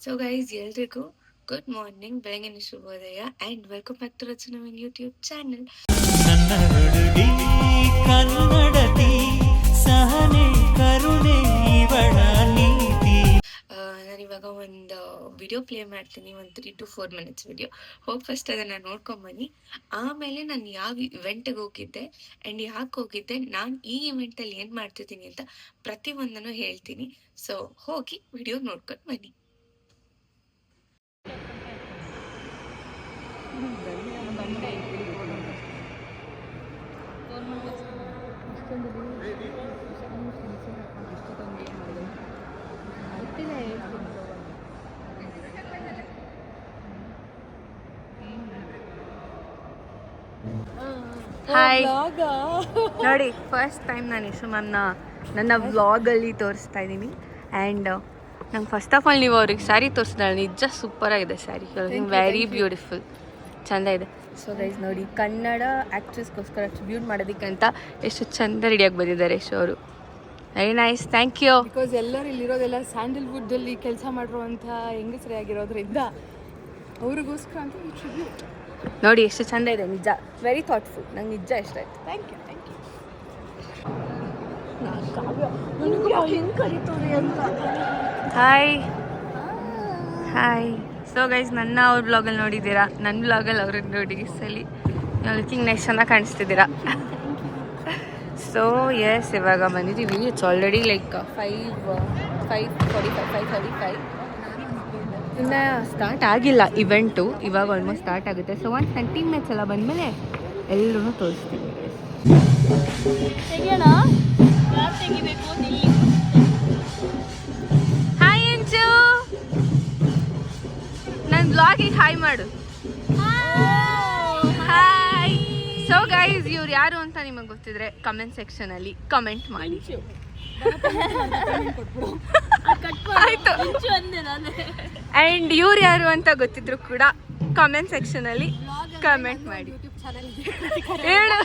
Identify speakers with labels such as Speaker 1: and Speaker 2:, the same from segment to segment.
Speaker 1: So guys ಎಲ್ರಿಗೂ good morning, ಬೆಳಗಿನ ಶುಭೋದಯ and welcome back to Rachana YouTube channel.
Speaker 2: ನನ್ನ ಹುಡುಗಿ ಕನ್ನಡತಿ ಸಹನೆ ಕರುಣೆ ಇವಳ ನೀತಿ.
Speaker 1: ನಾನಿವಾಗ ಒಂದು ವಿಡಿಯೋ ಪ್ಲೇ ಮಾಡ್ತೀನಿ, ಒಂದು 3 to 4 minutes ವಿಡಿಯೋ. ಹೋಗಿ ಫಸ್ಟ್ ಅದನ್ನು ನೋಡ್ಕೊಂಬನ್ನಿ. ಆಮೇಲೆ ನಾನು ಯಾವ ಇವೆಂಟ್ಗೆ ಹೋಗಿದ್ದೆ ಆ್ಯಂಡ್ ಯಾಕೆ ಹೋಗಿದ್ದೆ, ನಾನು ಈ ಇವೆಂಟಲ್ಲಿ ಏನು ಮಾಡ್ತಿದ್ದೀನಿ ಅಂತ ಪ್ರತಿಯೊಂದನ್ನು ಹೇಳ್ತೀನಿ. ಸೊ ಹೋಗಿ ವಿಡಿಯೋ ನೋಡ್ಕೊಂಡು ಬನ್ನಿ. ಹಾಯ್ ನೋಡಿ, ಫಸ್ಟ್ ಟೈಮ್ ನಾನು ಯಶು ಮ್ಯಾಮ್ನ ನನ್ನ ವ್ಲಾಗಲ್ಲಿ ತೋರಿಸ್ತಾ ಇದ್ದೀನಿ. ಆ್ಯಂಡ್ ನಂಗೆ ಫಸ್ಟ್ ಆಫ್ ಆಲ್ ನೀವು ಅವ್ರಿಗೆ ಸ್ಯಾರಿ ತೋರಿಸಿದಾಳೆ, ನಿಜ ಸೂಪರಾಗಿದೆ ಸ್ಯಾರಿ, ವೆರಿ ಬ್ಯೂಟಿಫುಲ್, ಚೆಂದ ಇದೆ. ಸೊ ಗೈಸ್ ನೋಡಿ, ಕನ್ನಡ ಆ್ಯಕ್ಟ್ರೆಸ್ಗೋಸ್ಕರ ಟ್ರಿಬ್ಯೂಟ್ ಮಾಡೋದಕ್ಕಂತ ಎಷ್ಟು ಚೆಂದ ರೆಡಿಯಾಗಿ ಬಂದಿದ್ದಾರೆ ಯಶು ಅವರು. Very nice, thank you.
Speaker 3: Because ಎಲ್ಲರೂ ಇಲ್ಲಿರೋದೆಲ್ಲ ಸ್ಯಾಂಡಲ್ವುಡ್ಡಲ್ಲಿ ಕೆಲಸ ಮಾಡಿರುವಂಥ ಹೆಂಗಸರಾಗಿರೋದ್ರಿಂದ ಅವ್ರಿಗೋಸ್ಕರ ಅಂತ ಈ ಟ್ರಿಬ್ಯೂಟ್
Speaker 1: ನೋಡಿ ಎಷ್ಟು ಚೆಂದ ಇದೆ, ನಿಜ ವೆರಿ ಥಾಟ್ಫುಲ್, ನಂಗೆ ನಿಜ ಇಷ್ಟ ಆಯ್ತು.
Speaker 3: Thank you.
Speaker 1: Hi hi. So guys, ನನ್ನ ಅವ್ರ ಬ್ಲಾಗಲ್ಲಿ ನೋಡಿದ್ದೀರಾ, ನನ್ನ ಬ್ಲಾಗಲ್ಲಿ ಅವ್ರನ್ನ ನೋಡಿ ಸಲಿ ಲುಕಿಂಗ್ ನೆಕ್ಸ್ಟ್ ಚೆನ್ನಾಗಿ ಕಾಣಿಸ್ತಿದ್ದೀರಾ. ಸೊ ಎಸ್, ಇವಾಗ ಬಂದಿದ್ದೀವಿ. ಇಟ್ಸ್ ಆಲ್ರೆಡಿ ಲೈಕ್ 5:45 ಇನ್ನು ಸ್ಟಾರ್ಟ್ ಆಗಿಲ್ಲ ಇವೆಂಟು, ಇವಾಗ ಆಲ್ಮೋಸ್ಟ್ ಸ್ಟಾರ್ಟ್ ಆಗುತ್ತೆ. ಸೊ 1 minutes ಎಲ್ಲ ಬಂದಮೇಲೆ ಎಲ್ಲರೂ ತೋರಿಸ್ತೀನಿ. ಹಾಯ್ ಅಂಚು, ನನ್ನ ಬ್ಲಾಗಿಗೆ ಹಾಯ್ ಮಾಡು. ಹಾಯ್. ಸೊ ಗೈಸ್, ಇವ್ರು ಯಾರು ಅಂತ ನಿಮಗೆ ಗೊತ್ತಿದ್ರೆ ಕಮೆಂಟ್ ಸೆಕ್ಷನಲ್ಲಿ ಕಮೆಂಟ್ ಮಾಡಿ. ಆಯ್ತು. ಆ್ಯಂಡ್ ಇವ್ರು ಯಾರು ಅಂತ ಗೊತ್ತಿದ್ರು ಕೂಡ ಕಮೆಂಟ್ ಸೆಕ್ಷನಲ್ಲಿ ಕಮೆಂಟ್ ಮಾಡಿ. ಹೇಳು.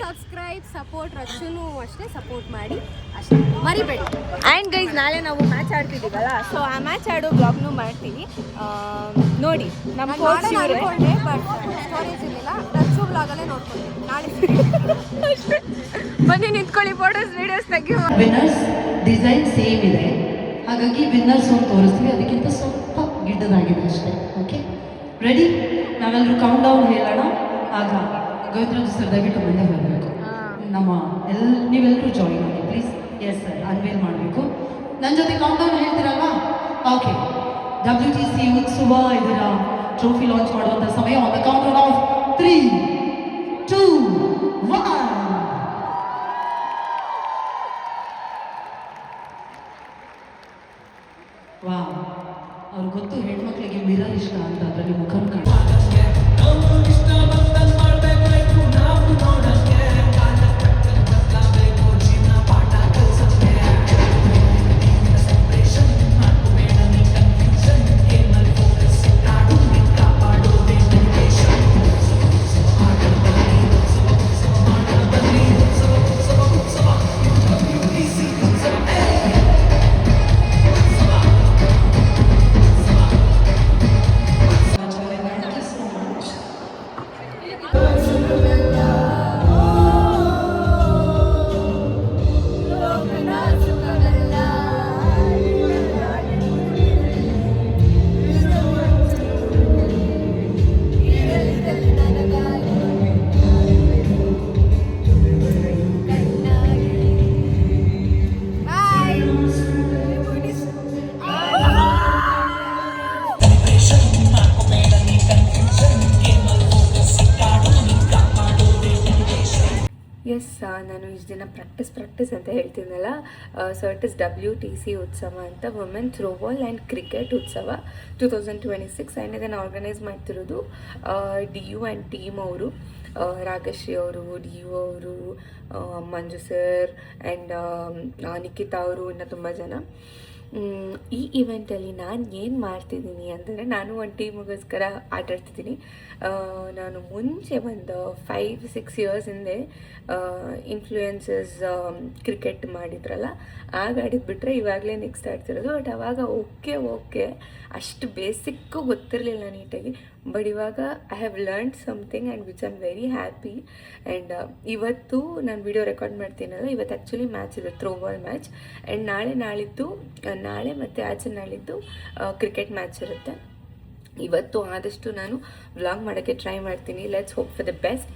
Speaker 3: ಸಬ್ಸ್ಕ್ರೈಬ್, ಸಪೋರ್ಟ್, ರಚನು ಅಷ್ಟೇ ಸಪೋರ್ಟ್ ಮಾಡಿ ಅಷ್ಟೇ, ಮರಿಬೇಡಿ.
Speaker 1: ಆ್ಯಂಡ್ ಗೈಸ್, ನಾಳೆ ನಾವು ಮ್ಯಾಚ್ ಆಡ್ತಿದ್ದೀವಲ್ಲ, ಸೊ ಆ ಮ್ಯಾಚ್ ಆಡೋ ಬ್ಲಾಗ್ನು ಮಾಡ್ತೀವಿ, ನೋಡಿ. ನಮ್ಮ ಕೋಚ್
Speaker 3: ಅನ್ಕೊಂಡೆ, ಬಟ್ ಸ್ಟೋರೇಜ್ ಇರಲಿಲ್ಲ. ರಚು ಬ್ಲಾಗಲ್ಲೇ ನೋಡ್ಕೊಂಡೆ. ನಾಳೆ
Speaker 1: ಬನ್ನಿ ನಿಂತ್ಕೊಳ್ಳಿ, ಫೋಟೋಸ್ ವೀಡಿಯೋಸ್ ತೆಗಿಯುವ.
Speaker 4: ವಿನ್ನರ್ಸ್ ಡಿಸೈನ್ ಸೇಮ್ ಇದೆ, ಹಾಗಾಗಿ ವಿನ್ನರ್ಸ್ ಒಂದು ತೋರಿಸ್ತೀವಿ, ಅದಕ್ಕಿಂತ ಸ್ವಲ್ಪ ಗಿಡ್ಡದಾಗಿದೆ ಅಷ್ಟೇ. Okay, ready? ನಾವೆಲ್ಲರೂ ಕೌಂಟ್ ಡೌನ್ ಹೇಳೋಣ, ಆಗ ಗೋವಿಂದರಾಜು ಸರ್ ದಯವಿಟ್ಟು ಮುಂದೆ ಬರಬೇಕು. ನೀವೆಲ್ಲರೂ ಜಾಯಿನ್ ಆಗಿ ಪ್ಲೀಸ್. ಎಸ್ ಸರ್, ಅನ್ವೇಲ್ ಮಾಡಬೇಕು. ನನ್ನ ಜೊತೆ ಕೌಂಟ್ ಡೌನ್ ಹೇಳ್ತೀರಲ್ವಾ? ಓಕೆ. WTC ಉತ್ಸವ ಇದರ ಟ್ರೋಫಿ ಲಾಂಚ್ ಮಾಡುವಂಥ ಸಮಯ. On the count down off 3, 2, 1. ವಾ, ಅವ್ರಿಗೆ ಗೊತ್ತು ಹೆಣ್ಮಕ್ಳಿಗೆ ಮಿರರ್ ಇಷ್ಟ ಅಂತ, ಅದರಲ್ಲಿ ಮುಖ
Speaker 1: ಎಸ್, ನಾನು ಇಷ್ಟು ದಿನ ಪ್ರಾಕ್ಟೀಸ್ ಅಂತ ಹೇಳ್ತೀನಲ್ಲ. ಸೊ ಇಟ್ ಇಸ್ WTC ಉತ್ಸವ ಅಂತ, ವುಮೆನ್ ಥ್ರೋಬಾಲ್ ಆ್ಯಂಡ್ ಕ್ರಿಕೆಟ್ ಉತ್ಸವ 2026. ಆ್ಯಂಡ್ ಇದನ್ನು ಆರ್ಗನೈಸ್ ಮಾಡ್ತಿರೋದು DU ಆ್ಯಂಡ್ ಟೀಮ್ ಅವರು, ರಾಗಶ್ರೀ ಅವರು, DU ಅವರು, ಮಂಜು ಸರ್ ಆ್ಯಂಡ್ ನಿಖಿತಾ ಅವರು, ಇನ್ನು ತುಂಬ ಜನ. ಈ ಇವೆಂಟಲ್ಲಿ ನಾನು ಏನು ಮಾಡ್ತಿದ್ದೀನಿ ಅಂದರೆ ನಾನು ಒಂದು ಟೀಮಿಗೋಸ್ಕರ ಆಟಾಡ್ತಿದ್ದೀನಿ. ನಾನು ಮುಂಚೆ ಒಂದು 5-6 ಇಯರ್ಸ್ ಹಿಂದೆ ಇನ್ಫ್ಲೂಯೆನ್ಸಸ್ ಕ್ರಿಕೆಟ್ ಮಾಡಿದ್ರಲ್ಲ, ಆಗ ಆಡಿದ್ಬಿಟ್ರೆ ಇವಾಗಲೇ ನೆಕ್ಸ್ಟ್ ಆಡ್ತಿರೋದು. ಬಟ್ ಅವಾಗ ಓಕೆ ಅಷ್ಟು ಬೇಸಿಕ್ಕು ಗೊತ್ತಿರಲಿಲ್ಲ ನೀಟಾಗಿ. ಬಟ್ ಇವಾಗ I have learned something and which I am very happy. And ಇವತ್ತು ನಾನು ವಿಡಿಯೋ ರೆಕಾರ್ಡ್ ಮಾಡ್ತೀನಲ್ಲ, ಇವತ್ತು ಆ್ಯಕ್ಚುಲಿ ಮ್ಯಾಚ್ ಇದೆ, ಥ್ರೋಬಾಲ್ ಮ್ಯಾಚ್. ಆ್ಯಂಡ್ ನಾಳೆ ಮತ್ತು ಆಚೆ ನಾಳಿದ್ದು ಕ್ರಿಕೆಟ್ ಮ್ಯಾಚ್ ಇರುತ್ತೆ. ಇವತ್ತು ಆದಷ್ಟು ನಾನು ವ್ಲಾಗ್ ಮಾಡೋಕ್ಕೆ ಟ್ರೈ ಮಾಡ್ತೀನಿ. Let's hope for the best.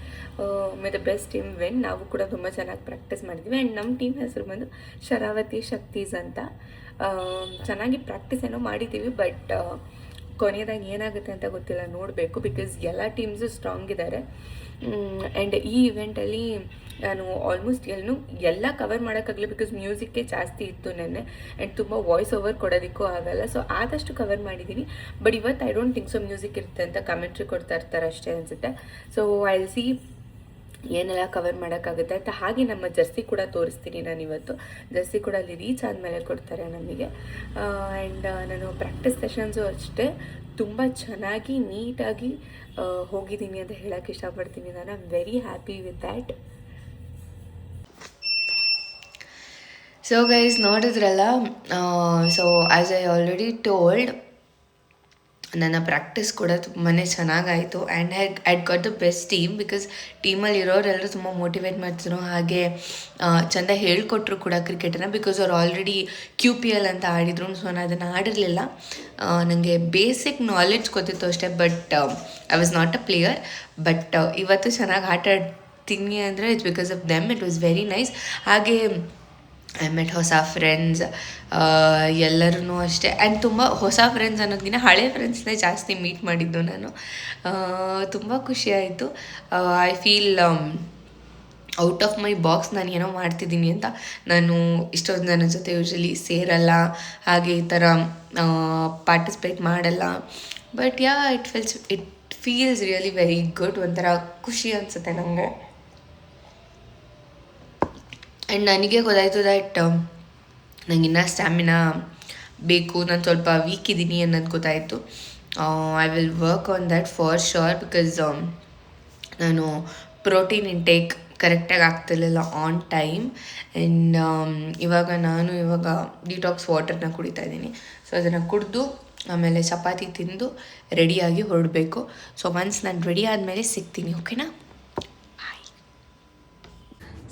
Speaker 1: May the best team win. ನಾವು ಕೂಡ ತುಂಬ ಚೆನ್ನಾಗಿ ಪ್ರಾಕ್ಟೀಸ್ ಮಾಡಿದ್ವಿ. ಆ್ಯಂಡ್ ನಮ್ಮ ಟೀಮ್ ಹೆಸರು ಬಂದು ಶರಾವತಿ ಶಕ್ತೀಸ್ ಅಂತ. ಚೆನ್ನಾಗಿ ಪ್ರಾಕ್ಟೀಸ್ ಏನೋ ಮಾಡಿದ್ದೀವಿ, ಬಟ್ ಕೊನೆಯದಾಗಿ ಏನಾಗುತ್ತೆ ಅಂತ ಗೊತ್ತಿಲ್ಲ, ನೋಡಬೇಕು. ಬಿಕಾಸ್ ಎಲ್ಲ ಟೀಮ್ಸು ಸ್ಟ್ರಾಂಗ್ ಇದ್ದಾರೆ. ಆ್ಯಂಡ್ ಈ ಇವೆಂಟಲ್ಲಿ ನಾನು ಆಲ್ಮೋಸ್ಟ್ ಎಲ್ಲ ಕವರ್ ಮಾಡೋಕ್ಕಾಗಲಿ, ಬಿಕಾಸ್ ಮ್ಯೂಸಿಕ್ಕೇ ಜಾಸ್ತಿ ಇತ್ತು ನೆನ್ನೆ. ಆ್ಯಂಡ್ ತುಂಬ ವಾಯ್ಸ್ ಓವರ್ ಕೊಡೋದಕ್ಕೂ ಆಗಲ್ಲ. ಸೊ ಆದಷ್ಟು ಕವರ್ ಮಾಡಿದ್ದೀನಿ. ಬಟ್ ಇವತ್ತು I don't think so music ಇರುತ್ತೆ ಅಂತ ಕಮೆಂಟ್ರಿ ಕೊಡ್ತಾ ಇರ್ತಾರೆ ಅಷ್ಟೇ ಅನಿಸುತ್ತೆ. ಸೊ ಐ ವಿಲ್ ಸಿ ಏನೆಲ್ಲ ಕವರ್ ಮಾಡೋಕ್ಕಾಗುತ್ತೆ ಅಂತ. ಹಾಗೆ ನಮ್ಮ ಜರ್ಸಿ ಕೂಡ ತೋರಿಸ್ತೀನಿ ನಾನು ಇವತ್ತು. ಜರ್ಸಿ ಕೂಡ ಅಲ್ಲಿ ರೀಚ್ ಆದಮೇಲೆ ಕೊಡ್ತಾರೆ ನಮಗೆ. ಆ್ಯಂಡ್ ನಾನು ಪ್ರಾಕ್ಟೀಸ್ ಸೆಷನ್ಸು ಅಷ್ಟೇ ತುಂಬ ಚೆನ್ನಾಗಿ ನೀಟಾಗಿ ಹೋಗಿದ್ದೀನಿ ಅಂತ ಹೇಳೋಕ್ಕೆ ಇಷ್ಟಪಡ್ತೀನಿ. ನಾನು I am very happy with that. So guys, ನೋಡಿದ್ರಲ್ಲ, so as I already told, ನನ್ನ ಪ್ರಾಕ್ಟೀಸ್ ಕೂಡ ತುಂಬಾ ಚೆನ್ನಾಗಾಯಿತು. And I got the best team. Because ಟೀಮಲ್ಲಿ ಇರೋರೆಲ್ಲರೂ ತುಂಬ ಮೋಟಿವೇಟ್ ಮಾಡ್ತಿದ್ರು, ಹಾಗೆ ಚೆಂದ ಹೇಳ್ಕೊಟ್ರು ಕೂಡ ಕ್ರಿಕೆಟನ್ನು. ಬಿಕಾಸ್ ಅವ್ರು ಆಲ್ರೆಡಿ QPL ಅಂತ ಆಡಿದ್ರು. ಸೊ ನಾನು ಅದನ್ನು ಆಡಿರಲಿಲ್ಲ, ನನಗೆ ಬೇಸಿಕ್ ನಾಲೆಡ್ಜ್ ಗೊತ್ತಿತ್ತು ಅಷ್ಟೇ. But I was not a player. But ಇವತ್ತು ಚೆನ್ನಾಗಿ ಆಟ ಆಡ್ತೀನಿ ಅಂದರೆ it's because of them. It was very nice. ಹಾಗೆ ಐ ಮೆಟ್ ಹೊಸ ಫ್ರೆಂಡ್ಸ್ ಎಲ್ಲರೂ ಅಷ್ಟೇ. ಆ್ಯಂಡ್ ತುಂಬ ಹೊಸ ಫ್ರೆಂಡ್ಸ್ ಅನ್ನೋದಕ್ಕಿಂತ ಹಳೆ ಫ್ರೆಂಡ್ಸ್ನೇ ಜಾಸ್ತಿ ಮೀಟ್ ಮಾಡಿದ್ದು ನಾನು. ತುಂಬ ಖುಷಿಯಾಯಿತು. I feel out of my box ನಾನು ಏನೋ ಮಾಡ್ತಿದ್ದೀನಿ ಅಂತ. ನಾನು ಇಷ್ಟೊಂದು ಜನ ಜೊತೆ ಯೂಶ್ವಲಿ ಸೇರಲ್ಲ, ಹಾಗೆ ಈ ಥರ ಪಾರ್ಟಿಸಿಪೇಟ್ ಮಾಡಲ್ಲ. But it feels really very good. ಒಂಥರ ಖುಷಿ ಅನಿಸುತ್ತೆ ನನಗೆ. ಆ್ಯಂಡ್ ನನಗೆ ಗೊತ್ತಾಯಿತು ದ್ಯಾಟ್ ನನಗಿನ್ನ ಸ್ಟ್ಯಾಮಿನಾ ಬೇಕು, ನಾನು ಸ್ವಲ್ಪ ವೀಕ್ ಇದ್ದೀನಿ ಅನ್ನೋದು ಗೊತ್ತಾಯಿತು. I will work on that for sure. Because ನಾನು ಪ್ರೋಟೀನ್ ಇಂಟೇಕ್ ಕರೆಕ್ಟಾಗಿ ಆಗ್ತಿರ್ಲಿಲ್ಲ ಆನ್ ಟೈಮ್. ಆ್ಯಂಡ್ ಇವಾಗ ಡಿಟಾಕ್ಸ್ ವಾಟರ್ನ ಕುಡಿತಾ ಇದ್ದೀನಿ. ಸೊ ಅದನ್ನು ಕುಡಿದು ಆಮೇಲೆ ಚಪಾತಿ ತಿಂದು ರೆಡಿಯಾಗಿ ಹೊರಡಬೇಕು. ಸೊ ಒನ್ಸ್ ನಾನು ರೆಡಿ ಆದಮೇಲೆ ಸಿಗ್ತೀನಿ, ಓಕೆನಾ?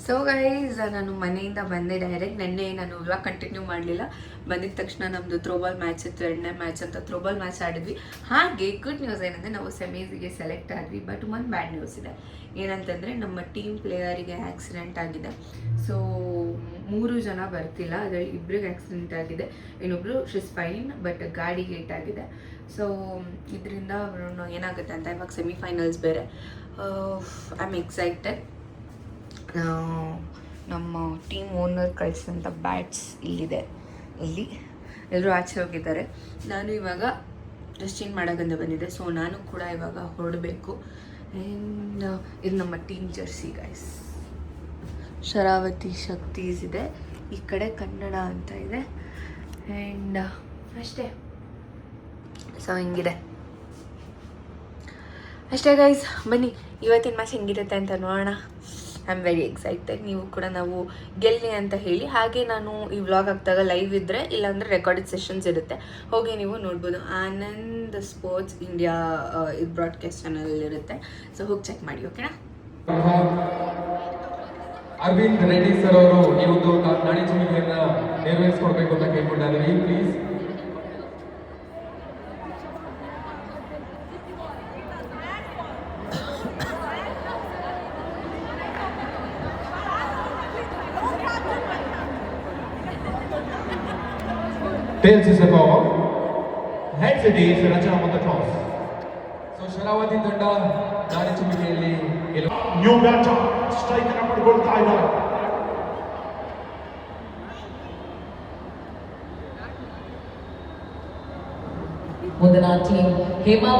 Speaker 1: ಸೊ ಗೈಸ್, ನಾನು ಮನೆಯಿಂದ ಬಂದೆ ಡೈರೆಕ್ಟ್. ನೆನ್ನೆ ನಾನು ವ್ಲಾಗ್ ಕಂಟಿನ್ಯೂ ಮಾಡಲಿಲ್ಲ. ಬಂದಿದ್ದ ತಕ್ಷಣ ನಮ್ಮದು ಥ್ರೋಬಾಲ್ ಮ್ಯಾಚ್ ಇತ್ತು, 2ನೇ ಮ್ಯಾಚ್ ಅಂತ ಥ್ರೋಬಾಲ್ ಮ್ಯಾಚ್ ಆಡಿದ್ವಿ. ಹಾಗೆ ಗುಡ್ ನ್ಯೂಸ್ ಏನಂದರೆ ನಾವು ಸೆಮೀಸ್ಗೆ ಸೆಲೆಕ್ಟ್ ಆದ್ವಿ. ಬಟ್ ಒಂದು ಬ್ಯಾಡ್ ನ್ಯೂಸ್ ಇದೆ. ಏನಂತಂದರೆ ನಮ್ಮ ಟೀಮ್ ಪ್ಲೇಯರಿಗೆ ಆಕ್ಸಿಡೆಂಟ್ ಆಗಿದೆ. ಸೊ 3 ಜನ ಬರ್ತಿಲ್ಲ, ಅದರಲ್ಲಿ 2ರಿಗೆ ಆಕ್ಸಿಡೆಂಟ್ ಆಗಿದೆ, ಇನ್ನೊಬ್ಬರು ಶಿಸ್ ಫೈನ್. ಬಟ್ ಗಾಡಿಗೆ ಏಟಾಗಿದೆ. ಸೊ ಇದರಿಂದ ಏನಾಗುತ್ತೆ ಅಂತ ಇವಾಗ ಸೆಮಿಫೈನಲ್ಸ್ ಬೇರೆ. I am excited. ನಮ್ಮ ಟೀಮ್ ಓನರ್ ಕಳಿಸಿದಂಥ ಬ್ಯಾಟ್ಸ್ ಇಲ್ಲಿ ಎಲ್ಲರೂ ಆಚೆ ಹೋಗಿದ್ದಾರೆ. ನಾನು ಇವಾಗ ಡ್ರೆಸ್ ಚೇಂಜ್ ಮಾಡೋಕ್ಕಂತ ಬಂದಿದ್ದೆ. ಸೊ ನಾನು ಕೂಡ ಇವಾಗ ಹೊರಡಬೇಕು. ಆ್ಯಂಡ್ ಇದು ನಮ್ಮ ಟೀಮ್ ಜರ್ಸಿ ಗೈಸ್. ಶರಾವತಿ ಶಕ್ತೀಸ್ ಇದೆ, ಈ ಕಡೆ ಕನ್ನಡ ಅಂತ ಇದೆ. ಆ್ಯಂಡ್ ಅಷ್ಟೇ. ಸೊ ಹಿಂಗಿದೆ ಅಷ್ಟೇ ಗೈಸ್. ಬನ್ನಿ ಇವತ್ತಿನ ಮ್ಯಾಚ್ ಹೆಂಗಿರುತ್ತೆ ಅಂತ ನೋಡೋಣ. I am very excited. ನೀವು ಕೂಡ ನಾವು ಗೆಲ್ಲಿ ಅಂತ ಹೇಳಿ. ಹಾಗೆ ನಾನು ಈ ವ್ಲಾಗ್ ಹಾಕಿದಾಗ ಲೈವ್ ಇದ್ದರೆ, ಇಲ್ಲಾಂದರೆ ರೆಕಾರ್ಡೆಡ್ ಸೆಷನ್ಸ್ ಇರುತ್ತೆ, ಹೋಗಿ ನೀವು ನೋಡ್ಬೋದು. ಆನಂದ್ ಸ್ಪೋರ್ಟ್ಸ್ ಇಂಡಿಯಾ ಇದು ಬ್ರಾಡ್ಕಾಸ್ಟ್ ಚಾನಲ್ ಇರುತ್ತೆ. ಸೊ ಹೋಗಿ ಚೆಕ್ ಮಾಡಿ, ಓಕೆನಾ?
Speaker 5: ಅರವಿಂದ್ ರೆಡ್ಡಿ ಸರ್ ಅವರು ಈ ಒಂದು ನಾಡಿ ಚಿಮಿಕೆಯನ್ನು ನೆರವೇರಿಸಿಕೊಡ್ಬೇಕು ಅಂತ ಕೇಳ್ಕೊಂಡಿದ್ದೀವಿ. Please. Tails is the power. Heads it is Rachana on the toss. So Sharavati ತಂಡ ನಾಡಿ ಚಿಮಿಕೆಯಲ್ಲಿ ನ್ಯೂ ಬ್ಯಾಟರ್ ಸ್ಟ್ರೈಕ್ ಅನ್ನು ಪಡೆದುಕೊಳ್ತಾ ಇದ್ದಾರೆ.
Speaker 4: ಮುಂದಿನ ಟೀಮ್ ಹೇಮಾ